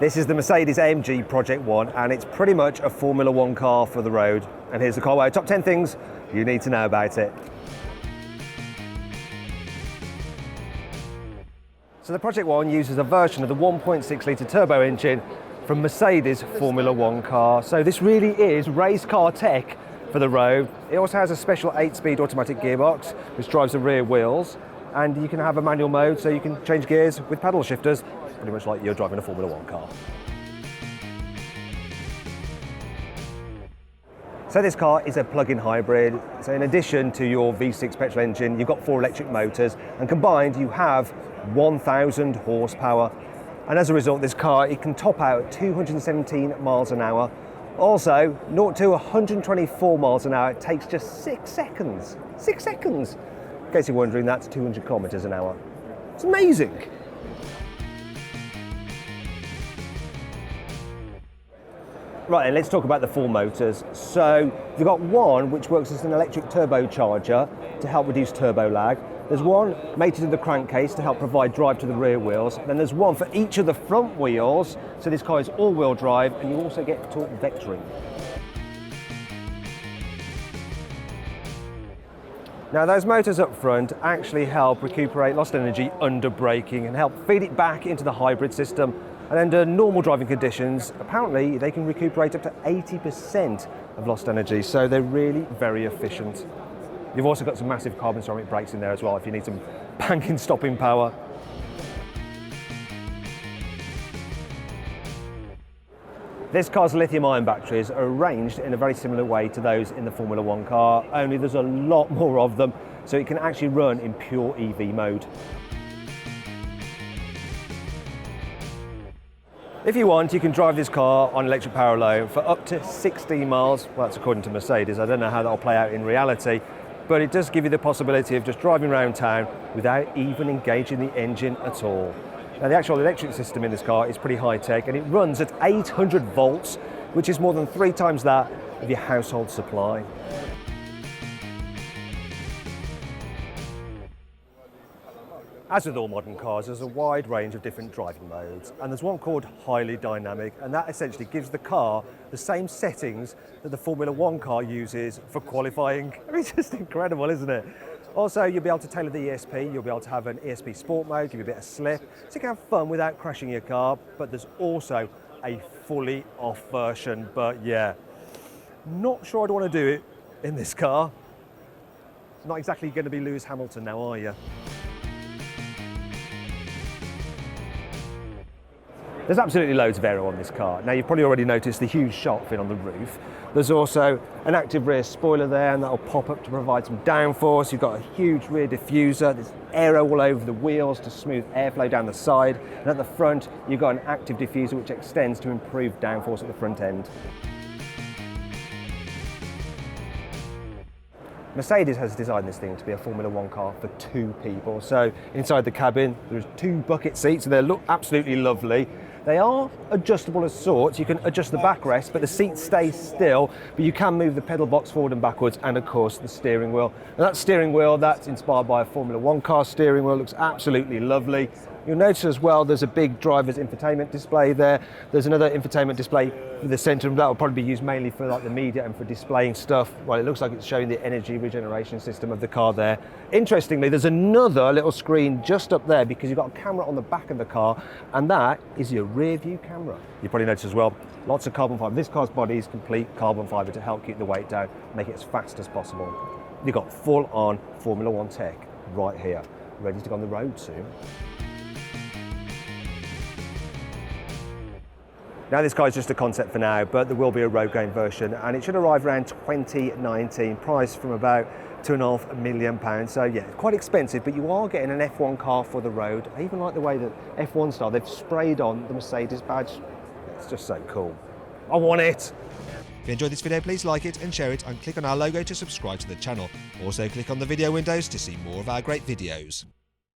This is the Mercedes-AMG Project One, and it's pretty much a Formula One car for the road. And here's the carwow top 10 things you need to know about it. So the Project One uses a version of the 1.6 litre turbo engine from Mercedes Formula One car. So this really is race car tech for the road. It also has a special 8-speed automatic gearbox, which drives the rear wheels. And you can have a manual mode, so you can change gears with paddle shifters, pretty much like you're driving a Formula One car. So this car is a plug-in hybrid. So in addition to your V6 petrol engine, you've got 4 electric motors, and combined you have 1,000 horsepower. And as a result, this car, it can top out at 217 miles an hour. Also, 0 to 124 miles an hour, it takes just 6 seconds. 6 seconds! In case you're wondering, that's 200 kilometers an hour. It's amazing! Right, and let's talk about the 4 motors. So you've got one which works as an electric turbocharger to help reduce turbo lag. There's one mated to the crankcase to help provide drive to the rear wheels. Then there's one for each of the front wheels. So this car is all-wheel drive, and you also get torque vectoring. Now those motors up front actually help recuperate lost energy under braking and help feed it back into the hybrid system. And under normal driving conditions, apparently they can recuperate up to 80% of lost energy, so they're really very efficient. You've also got some massive carbon ceramic brakes in there as well if you need some banking stopping power. This car's lithium-ion batteries are arranged in a very similar way to those in the Formula One car, only there's a lot more of them, so it can actually run in pure EV mode. If you want, you can drive this car on electric power alone for up to 16 miles. Well, that's according to Mercedes. I don't know how that'll play out in reality, but it does give you the possibility of just driving around town without even engaging the engine at all. Now, the actual electric system in this car is pretty high-tech, and it runs at 800 volts, which is more than 3 times that of your household supply. As with all modern cars, there's a wide range of different driving modes, and there's one called highly dynamic, and that essentially gives the car the same settings that the Formula One car uses for qualifying. I mean, it's just incredible, isn't it? Also, you'll be able to tailor the ESP, you'll be able to have an ESP Sport mode, give you a bit of slip, so you can have fun without crashing your car, but there's also a fully off version, but yeah, not sure I'd want to do it in this car. Not exactly going to be Lewis Hamilton now, are you? There's absolutely loads of aero on this car. Now, you've probably already noticed the huge shark fin on the roof. There's also an active rear spoiler there, and that'll pop up to provide some downforce. You've got a huge rear diffuser. There's aero all over the wheels to smooth airflow down the side. And at the front, you've got an active diffuser which extends to improve downforce at the front end. Mercedes has designed this thing to be a Formula One car for 2 people. So inside the cabin, there's 2 bucket seats, and they look absolutely lovely. They are adjustable as sorts. You can adjust the backrest, but the seats stay still, but you can move the pedal box forward and backwards, and of course the steering wheel. And that steering wheel, that's inspired by a Formula One car steering wheel, looks absolutely lovely. You'll notice as well there's a big driver's infotainment display there. There's another infotainment display in the centre, and that will probably be used mainly for like the media and for displaying stuff. Well, it looks like it's showing the energy regeneration system of the car there. Interestingly, there's another little screen just up there because you've got a camera on the back of the car, and that is your rear view camera. You probably noticed as well, lots of carbon fibre. This car's body is complete carbon fibre to help keep the weight down, make it as fast as possible. You've got full-on Formula One tech right here, ready to go on the road soon. Now, this car is just a concept for now, but there will be a road-going version, and it should arrive around 2019, priced from about £2.5 million. So yeah, it's quite expensive, but you are getting an F1 car for the road. I even like the way that F1 style, they've sprayed on the Mercedes badge. It's just so cool. I want it. If you enjoyed this video, please like it and share it, and click on our logo to subscribe to the channel. Also click on the video windows to see more of our great videos.